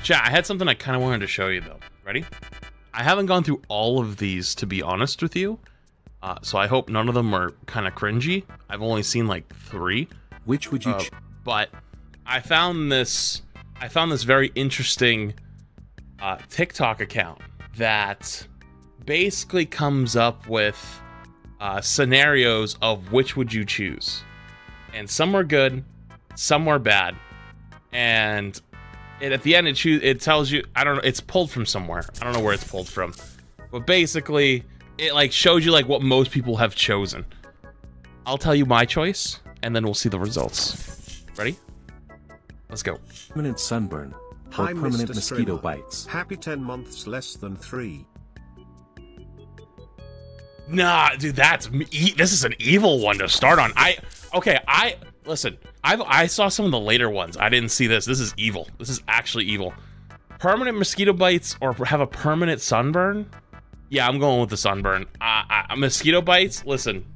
Chat, I had something I kind of wanted to show you, though. Ready? I haven't gone through all of these, to be honest with you. So I hope none of them are kind of cringy. I've only seen, like, 3. Which would you choose? But I found this very interesting TikTok account that basically comes up with scenarios of which would you choose. And some were good, some were bad. And at the end, it tells you, I don't know, it's pulled from somewhere. I don't know where it's pulled from. But basically, it like shows you like what most people have chosen. I'll tell you my choice, and then we'll see the results. Ready? Let's go. Permanent sunburn or Hi, permanent Mr. mosquito Streamer. bites? Happy 10 months less than 3. Nah, dude, this is an evil one to start on. Listen, I saw some of the later ones. I didn't see this. This is evil. This is actually evil. Permanent mosquito bites or have a permanent sunburn? Yeah, I'm going with the sunburn. Mosquito bites, listen,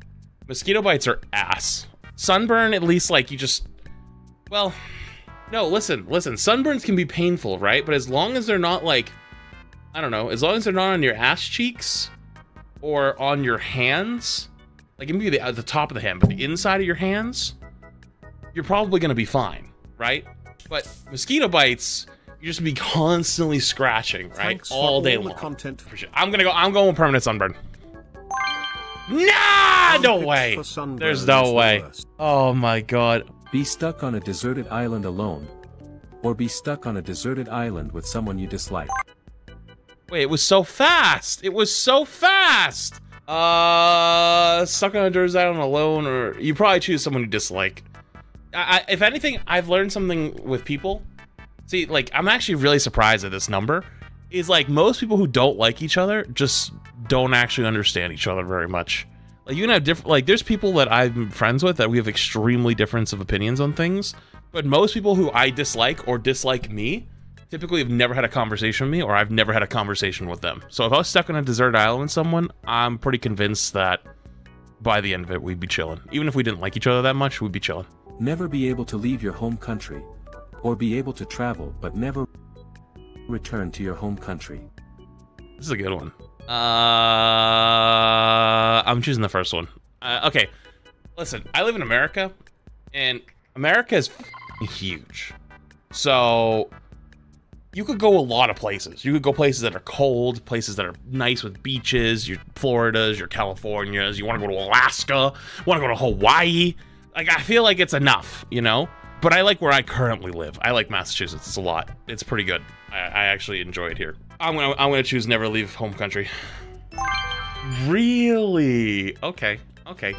mosquito bites are ass. Sunburn, at least, like, you just, well, no, listen, sunburns can be painful, right? But as long as they're not, like, I don't know, as long as they're not on your ass cheeks or on your hands, like, it may be the top of the hand, but the inside of your hands, you're probably going to be fine, right? But mosquito bites, you just be constantly scratching, right? Thanks all day long. Content. For sure. I'm going with permanent sunburn. Nah, no way. There's no way. Oh my god. Be stuck on a deserted island alone, or be stuck on a deserted island with someone you dislike. Wait, it was so fast. It was so fast. Stuck on a deserted island alone, or you probably choose someone you dislike. If anything, I've learned something with people. See, like, I'm actually really surprised at this number. Is like most people who don't like each other just don't actually understand each other very much. Like, you can have different, like, there's people that I'm friends with that we have extremely difference of opinions on things, but most people who I dislike or dislike me typically have never had a conversation with me, or I've never had a conversation with them. So if I was stuck on a desert island with someone, I'm pretty convinced that by the end of it, we'd be chilling. Even if we didn't like each other that much, we'd be chilling. Never be able to leave your home country, or be able to travel but never return to your home country. This is a good one. I'm choosing the first one. Okay, listen, I live in America, and America is huge. So you could go a lot of places. You could go places that are cold, places that are nice with beaches, your Floridas, your Californias. You want to go to Alaska, want to go to Hawaii. Like, I feel like it's enough, you know? But I like where I currently live. I like Massachusetts. It's a lot. It's pretty good. I actually enjoy it here. I'm gonna choose never leave home country. Really? Okay. Okay.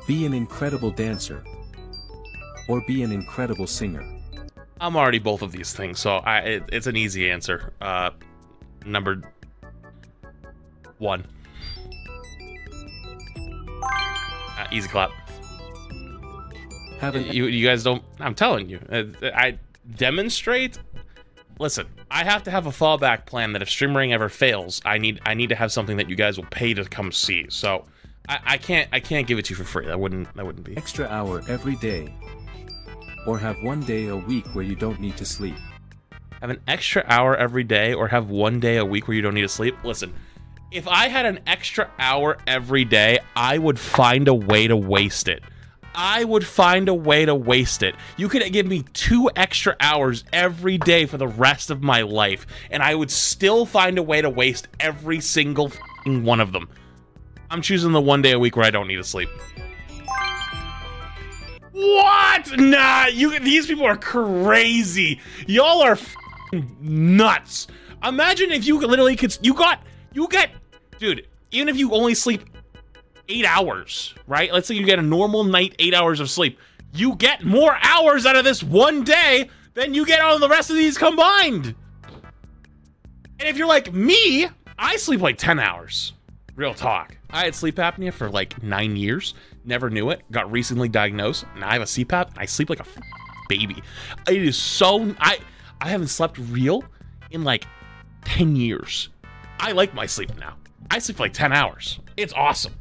Be an incredible dancer, or be an incredible singer. I'm already both of these things, so it's an easy answer. Number 1. Easy clap. You guys don't. I'm telling you. I demonstrate. Listen, I have to have a fallback plan that if streamering ever fails, I need to have something that you guys will pay to come see. So I can't give it to you for free. That wouldn't be. Extra hour every day, or have 1 day a week where you don't need to sleep. Have an extra hour every day, or have 1 day a week where you don't need to sleep. Listen, if I had an extra hour every day, I would find a way to waste it. I would find a way to waste it. You could give me 2 extra hours every day for the rest of my life, and I would still find a way to waste every single one of them. I'm choosing the 1 day a week where I don't need to sleep. What? Nah, these people are crazy. Y'all are nuts. Imagine if you literally could, you get, dude, even if you only sleep 8 hours, right? Let's say you get a normal night, 8 hours of sleep. You get more hours out of this 1 day than you get out of the rest of these combined. And if you're like me, I sleep like 10 hours. Real talk. I had sleep apnea for like 9 years. Never knew it. Got recently diagnosed. Now I have a CPAP. I sleep like a baby. It is so... I haven't slept real in like 10 years. I like my sleep now. I sleep for like 10 hours. It's awesome.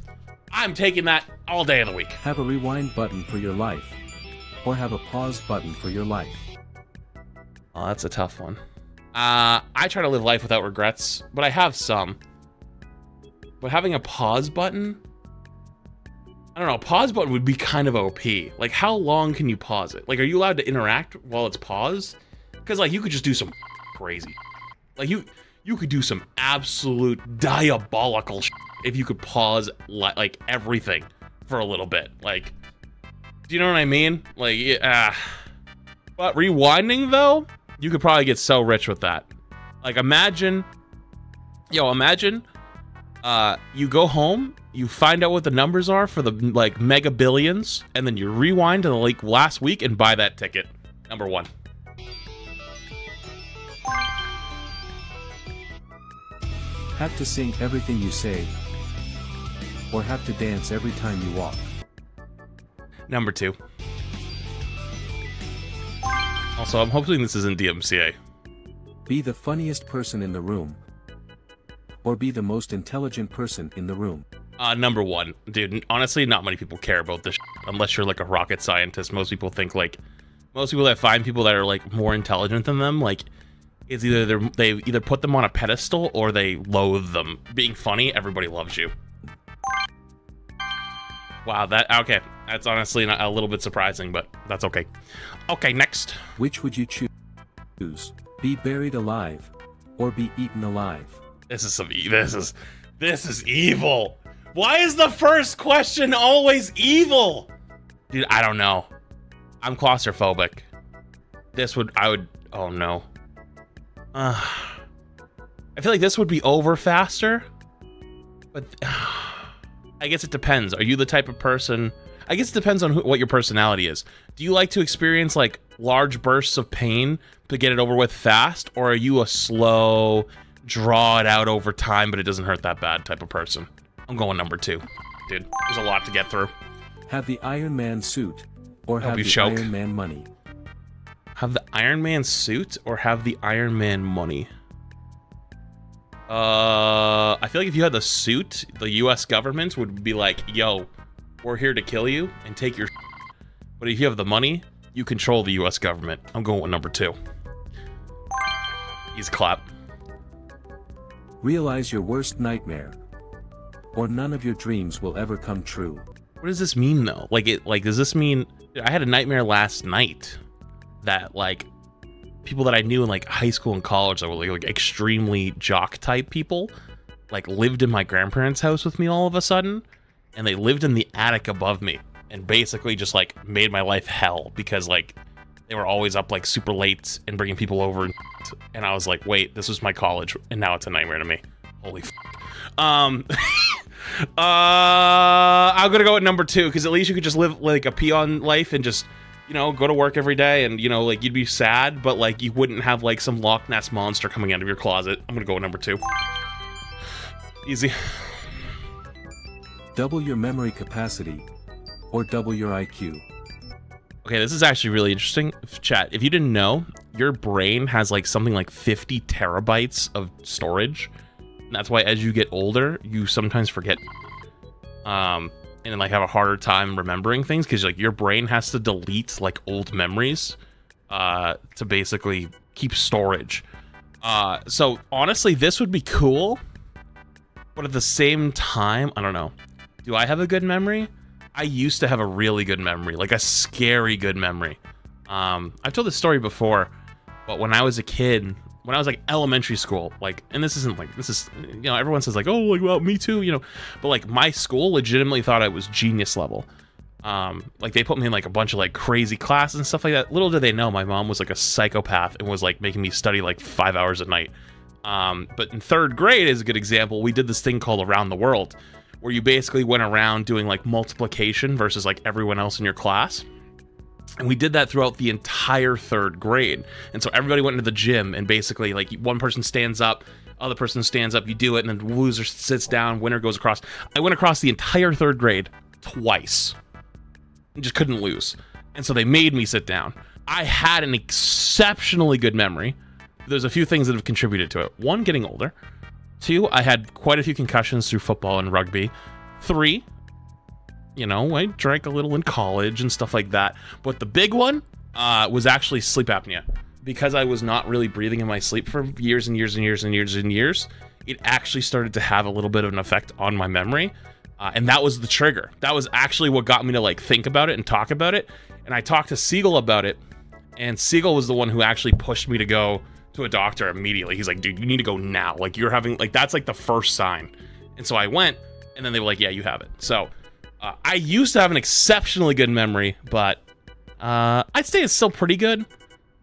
I'm taking that all day of the week. Have a rewind button for your life, or have a pause button for your life. Oh, that's a tough one. I try to live life without regrets, but I have some. But having a pause button, I don't know, a pause button would be kind of OP. Like, how long can you pause it? Like, are you allowed to interact while it's paused? Because, like, you could just do some crazy. Like, you could do some absolute diabolical shit if you could pause, like, everything for a little bit. Like, do you know what I mean? Like, yeah. But rewinding, though, you could probably get so rich with that. Like, imagine, you go home, you find out what the numbers are for the, like, mega billions, and then you rewind to, like, last week and buy that ticket. Number 1. Have to sing everything you say, or have to dance every time you walk. Number 2. Also, I'm hoping this isn't DMCA. Be the funniest person in the room, or be the most intelligent person in the room. Number 1. Dude, honestly, not many people care about this unless you're, like, a rocket scientist. Most people think, like, most people that find people that are, like, more intelligent than them, like, it's either they either put them on a pedestal or they loathe them. Being funny, everybody loves you. Wow, okay. That's honestly not a little bit surprising, but that's okay. Okay, next. Which would you choose? Be buried alive, or be eaten alive? This is evil. Why is the first question always evil? Dude, I don't know. I'm claustrophobic. Oh no. I feel like this would be over faster, but I guess it depends. Are you the type of person? I guess it depends on what your personality is. Do you like to experience, like, large bursts of pain to get it over with fast, or are you a slow, draw it out over time, but it doesn't hurt that bad type of person? I'm going number 2. Dude, there's a lot to get through. Have the Iron Man suit, or have the choke. Iron Man money? Have the Iron Man suit or have the Iron Man money? I feel like if you had the suit, the US government would be like, yo, we're here to kill you and take your But if you have the money, you control the US government. I'm going with number 2. He's clap. Realize your worst nightmare, or none of your dreams will ever come true. What does this mean, though? Like, does this mean... I had a nightmare last night that, like, people that I knew in, like, high school and college that were, like extremely jock-type people, like, lived in my grandparents' house with me all of a sudden, and they lived in the attic above me, and basically just, like, made my life hell, because, like, they were always up, like, super late and bringing people over, and I was like, wait, this was my college, and now it's a nightmare to me. Holy f***. I'm gonna go with number 2, because at least you could just live, like, a peon life and just... you know, go to work every day and, you know, like, you'd be sad, but, like, you wouldn't have, like, some Loch Ness monster coming out of your closet. I'm gonna go with number 2. Easy. Double your memory capacity, or double your IQ. Okay, this is actually really interesting. Chat, if you didn't know, your brain has, like, something like 50 terabytes of storage. And that's why as you get older, you sometimes forget. And like have a harder time remembering things because like your brain has to delete like old memories to basically keep storage. So honestly, this would be cool, but at the same time, I don't know. Do I have a good memory? I used to have a really good memory, like a scary good memory. I've told this story before, but when I was a kid, when I was like elementary school, like, and this isn't like, this is, you know, everyone says like, oh, like, well, me too, you know, but like my school legitimately thought I was genius level. Like they put me in like a bunch of like crazy classes and stuff like that. Little did they know my mom was like a psychopath and was like making me study like 5 hours a night. But in 3rd grade is a good example. We did this thing called Around the World, where you basically went around doing like multiplication versus like everyone else in your class. And we did that throughout the entire 3rd grade. And so everybody went into the gym and basically like one person stands up, other person stands up, you do it, and then the loser sits down, winner goes across. I went across the entire 3rd grade twice. And just couldn't lose. And so they made me sit down. I had an exceptionally good memory. There's a few things that have contributed to it. 1, getting older. 2, I had quite a few concussions through football and rugby. 3, you know, I drank a little in college and stuff like that. But the big one was actually sleep apnea. because I was not really breathing in my sleep for years and years and years and years and years, it actually started to have a little bit of an effect on my memory. And that was the trigger. That was actually what got me to like think about it and talk about it. And I talked to Siegel about it, and Siegel was the one who actually pushed me to go to a doctor immediately. He's like, dude, you need to go now. Like, you're having, like, that's like the first sign. And so I went, and then they were like, yeah, you have it. So I used to have an exceptionally good memory, but I'd say it's still pretty good,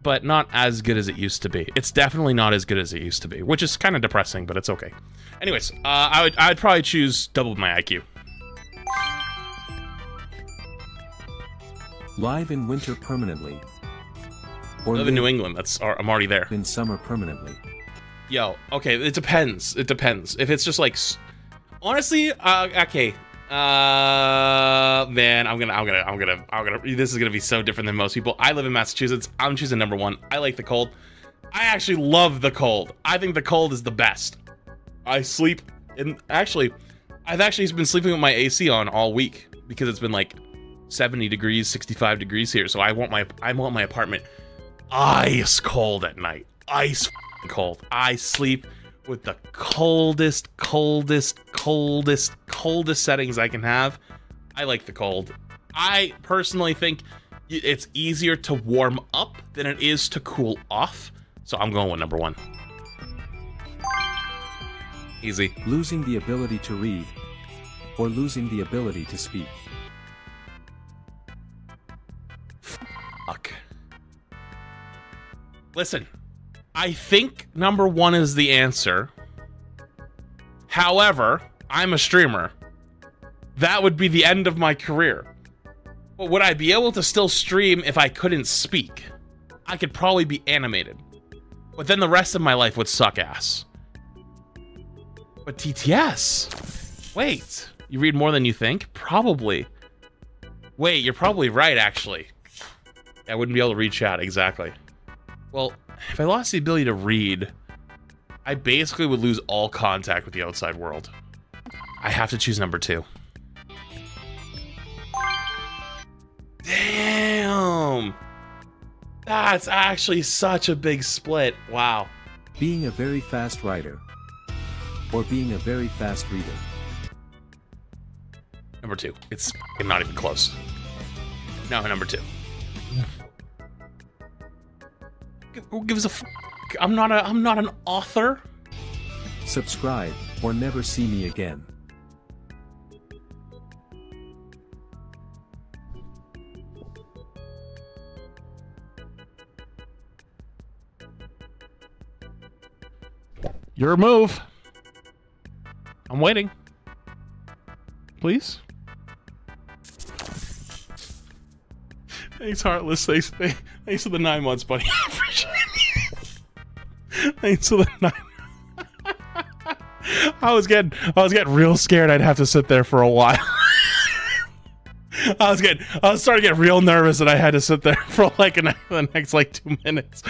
but not as good as it used to be. It's definitely not as good as it used to be, which is kind of depressing, but it's okay. Anyways, I'd probably choose double my IQ. Live in winter permanently. Or live in New England. I'm already there. In summer permanently. Yo, okay, it depends. It depends. If it's just like, honestly, okay. Man, I'm gonna. This is gonna be so different than most people. I live in Massachusetts. I'm choosing number one. I like the cold. I actually love the cold. I think the cold is the best. I sleep in. Actually, I've actually been sleeping with my AC on all week because it's been like 70 degrees, 65 degrees here. So I want my apartment ice cold at night. Ice cold. I sleep with the coldest settings I can have. I like the cold. I personally think it's easier to warm up than it is to cool off. So I'm going with number one. Easy. Losing the ability to read, or losing the ability to speak. Fuck. Listen, I think number one is the answer. However, I'm a streamer. That would be the end of my career. But would I be able to still stream if I couldn't speak? I could probably be animated. But then the rest of my life would suck ass. But TTS? Wait, you read more than you think? Probably. Wait, you're probably right, actually. I wouldn't be able to read chat, exactly. Well, if I lost the ability to read, I basically would lose all contact with the outside world. I have to choose number two. Damn! That's actually such a big split. Wow. Being a very fast writer, or being a very fast reader. Number two. It's not even close. No, number two. Who gives a f? I'm not an author. Subscribe, or never see me again. Your move. I'm waiting. Please. Thanks, Heartless. Thanks for the 9 months, buddy. I appreciate it. Thanks for the 9. I was getting real scared. I'd have to sit there for a while. I was starting to get real nervous that I had to sit there for like the next like 2 minutes.